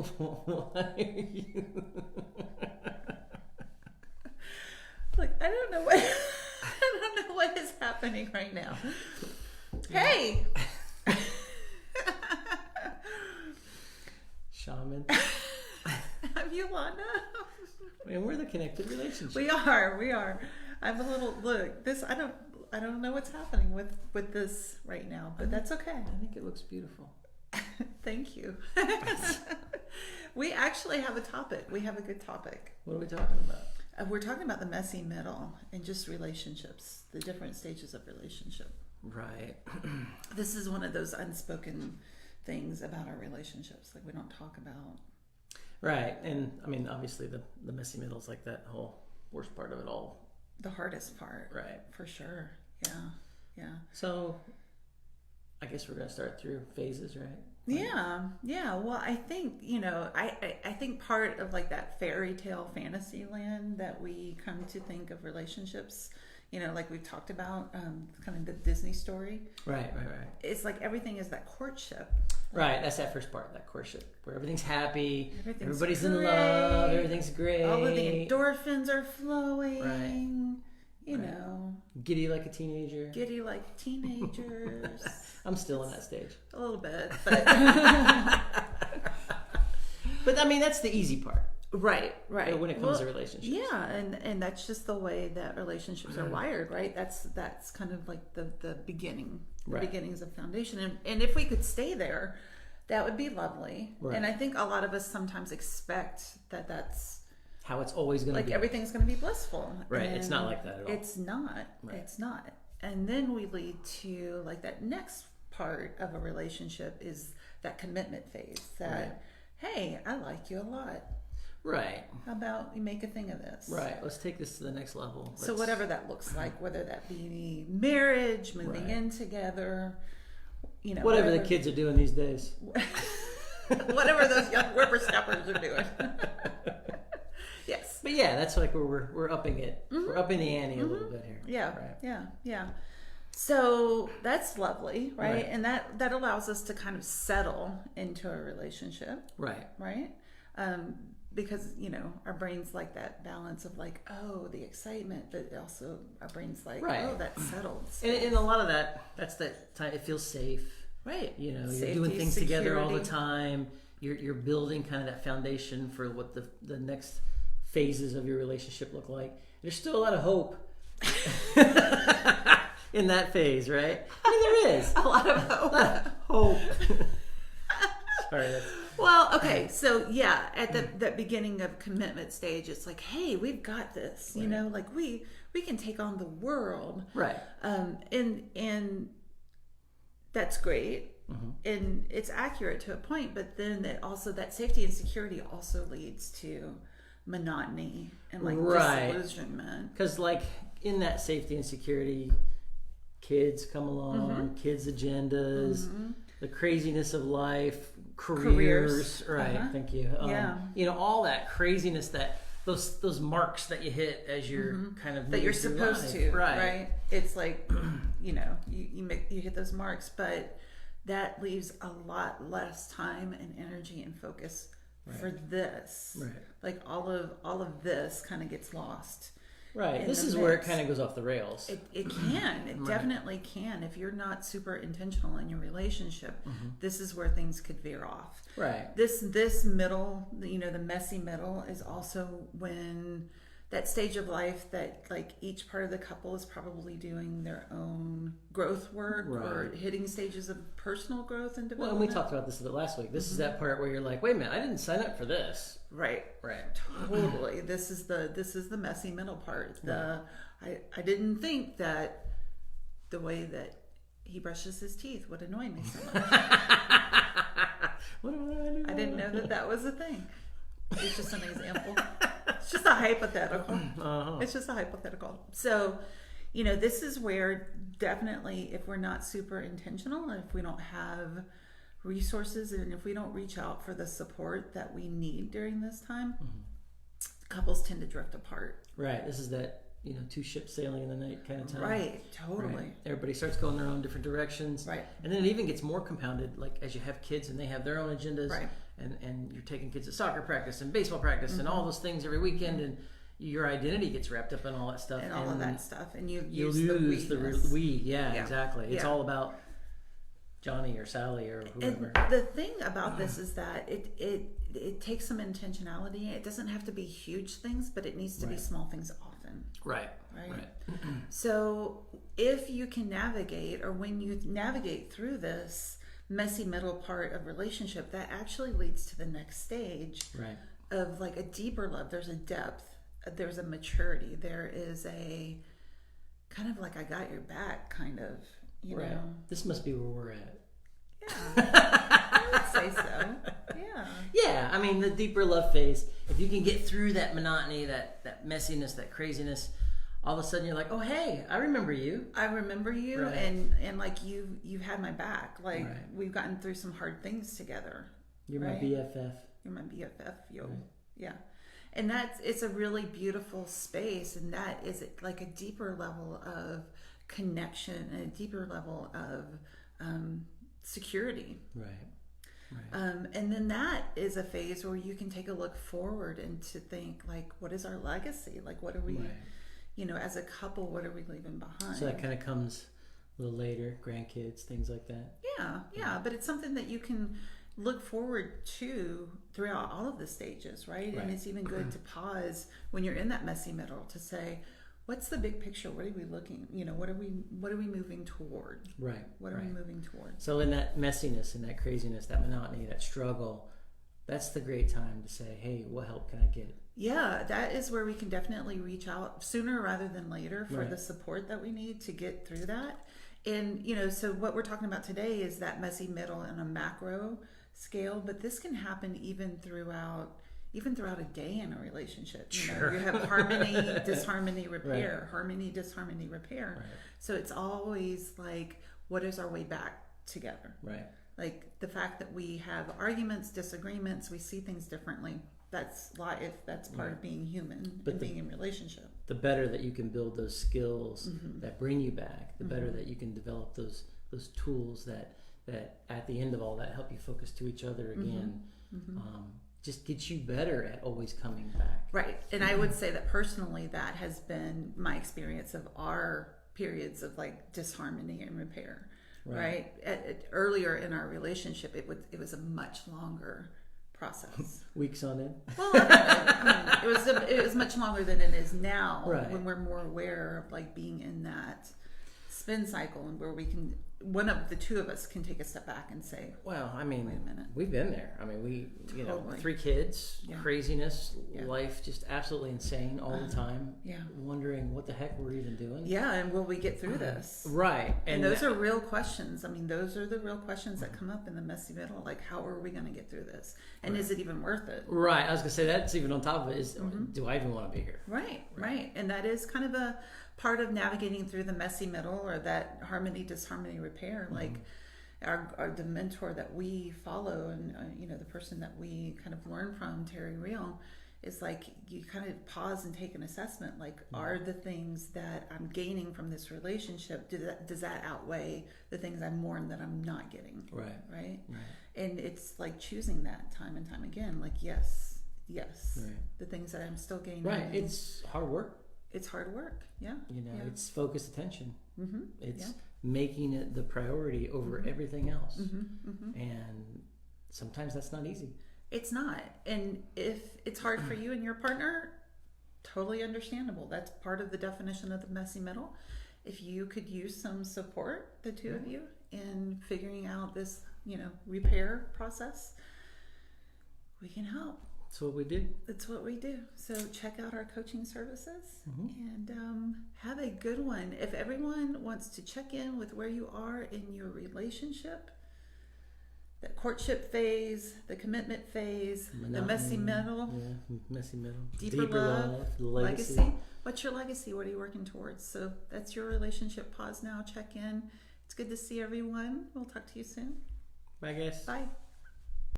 Why are you? Like, I don't know what I don't know what is happening right now. Hey. Shaman. I'm Yolanda. I mean, we're the connected relationship. We are. I'm a little look. This I don't know what's happening with this right now, but that's okay. I think it looks beautiful. Thank you. We actually have a topic. We have a good topic. What are we talking about? We're talking about the messy middle and just relationships, the different stages of relationship. Right. This is one of those unspoken things about our relationships, like we don't talk about. Right. And I mean, obviously the messy middle is like that whole worst part of it all. The hardest part. Right. For sure. Yeah. So I guess we're going to start through phases, right? Yeah. Well, I think, I think part of like that fairy tale fantasy land that we come to think of relationships, like we've talked about, kind of the Disney story. Right. It's like everything is that courtship. Right. That's that first part, that courtship, where everything's happy, everybody's great. In love, everything's great. All of the endorphins are flowing. Right. Giddy like a teenager. Giddy like teenagers. I'm still in that stage. A little bit, but but I mean that's the easy part. Right. When it comes to relationships. Yeah, and that's just the way that relationships are wired, right? That's kind of like the beginning, the beginnings of foundation. And if we could stay there, that would be lovely. Right. And I think a lot of us sometimes expect that that's how it's always going to be. Like everything's going to be blissful. Right. It's not like that at all. It's not. Right. It's not. And then we lead to like that next part of a relationship is that commitment phase. That, hey, I like you a lot. Right. How about we make a thing of this? Right. Let's take this to the next level. So whatever that looks like, whether that be marriage, moving in together, whatever the kids are doing these days. Whatever those young whippersnappers are doing. Yes. But yeah, that's like where we're upping it. Mm-hmm. We're upping the ante a little bit here. Yeah. Right. Yeah. So that's lovely, right? And that allows us to kind of settle into a relationship. Right. Because, our brains like that balance of like, oh, the excitement, but also our brains like, oh, that's settled. And a lot of that's that time, it feels safe. Right. You're doing things together all the time. You're building kind of that foundation for what the next phases of your relationship look like. There's still a lot of hope in that phase, right? I mean, there is a lot of hope. Sorry. Well, okay, so yeah, at the beginning of commitment stage, it's like, hey, we've got this. Like we can take on the world, right? And that's great. Mm-hmm. And it's accurate to a point, but then that safety and security also leads to monotony and like disillusionment. Because like in that safety and security, kids come along, kids' agendas, the craziness of life, careers. Right. Thank you. All that craziness, that those marks that you hit as you're kind of that you're supposed to, right? It's like you hit those marks, but that leaves a lot less time and energy and focus for this. Right. Like all of this kind of gets lost. Right. This is where it kind of goes off the rails. It can. It definitely can. If you're not super intentional in your relationship, this is where things could veer off. Right. This middle, the messy middle is also when that stage of life that like each part of the couple is probably doing their own growth work or hitting stages of personal growth and development. Well, and we talked about this a bit last week. This is that part where you're like, wait a minute, I didn't sign up for this. Right. Totally. This is the messy middle part. I didn't think that the way that he brushes his teeth would annoy me so much. I didn't know that was a thing. It's just an example. It's just a hypothetical. It's just a hypothetical. So, this is where definitely if we're not super intentional, if we don't have resources, and if we don't reach out for the support that we need during this time, couples tend to drift apart. Right. This is that two ships sailing in the night kind of time. Right, totally. Right? Everybody starts going their own different directions. Right. And then it even gets more compounded, like as you have kids and they have their own agendas. Right. And you're taking kids to soccer practice and baseball practice and all those things every weekend, and your identity gets wrapped up in all that stuff. And all of that stuff. And you lose the we. Yeah, exactly. It's all about Johnny or Sally or whoever. And the thing about this is that it takes some intentionality. It doesn't have to be huge things, but it needs to be small things often. Right. So if you can navigate, or when you navigate through this messy middle part of relationship, that actually leads to the next stage of like a deeper love. There's a depth, there's a maturity, there is a kind of like I got your back kind of, you know. This must be where we're at. I would say so. Yeah, I mean, the deeper love phase, if you can get through that monotony, that messiness, that craziness, all of a sudden you're like, oh, hey, I remember you. And like you've had my back. Like we've gotten through some hard things together. You're my BFF. You're my BFF, yo. Right. Yeah. And it's a really beautiful space, and that is like a deeper level of connection and a deeper level of security. Right. And then that is a phase where you can take a look forward and to think, like, what is our legacy? Like, what are we, as a couple, what are we leaving behind? So that kind of comes a little later, grandkids, things like that. Yeah. But it's something that you can look forward to throughout all of the stages, right? And it's even good to pause when you're in that messy middle to say, what's the big picture? What are we looking? What are we moving toward? Right. What are we moving toward? So in that messiness and that craziness, that monotony, that struggle, that's the great time to say, hey, what help can I get? Yeah, that is where we can definitely reach out sooner rather than later for the support that we need to get through that. And, so what we're talking about today is that messy middle on a macro scale, but this can happen even throughout a day in a relationship. You have harmony, disharmony, repair, harmony, disharmony, repair. Right. So it's always like, what is our way back together? Right. Like the fact that we have arguments, disagreements, we see things differently. That's life. That's part of being human and being in relationship. The better that you can build those skills that bring you back, the better that you can develop those tools that at the end of all that help you focus to each other again. Just gets you better at always coming back. Right. And I would say that personally, that has been my experience of our periods of like disharmony and repair. Right. Earlier in our relationship, it was a much longer process. Weeks on end. Well, I mean, it was much longer than it is now. Right. When we're more aware of like being in that spin cycle, and where one of the two of us can take a step back and say, well, I mean, wait a minute. We've been there. I mean, we 3 kids, craziness, life just absolutely insane all the time. Wondering what the heck we're even doing. And will we get through this? Right. And those are real questions. I mean, those are the real questions that come up in the messy middle. Like, how are we going to get through this? And is it even worth it? Right. I was going to say that's even on top of it is, do I even want to be here? Right. And that is kind of a part of navigating through the messy middle, or that harmony, disharmony, repair. Like the mentor that we follow, and the person that we kind of learn from, Terry Real, is like, you kind of pause and take an assessment. Like, are the things that I'm gaining from this relationship, does that outweigh the things I'm mourning that I'm not getting? Right. And it's like choosing that time and time again. Like, yes, the things that I'm still gaining. Right. It's hard work. It's hard work. It's focused attention. It's making it the priority over everything else. And sometimes that's not easy. It's not. And if it's hard for you and your partner, totally understandable. That's part of the definition of the messy middle. If you could use some support, the two of you, in figuring out this, repair process, we can help. That's what we do. That's what we do. So check out our coaching services and have a good one. If everyone wants to check in with where you are in your relationship, the courtship phase, the commitment phase, the messy middle, deeper love, legacy. What's your legacy? What are you working towards? So that's your relationship pause now. Check in. It's good to see everyone. We'll talk to you soon. Bye, guys. Bye.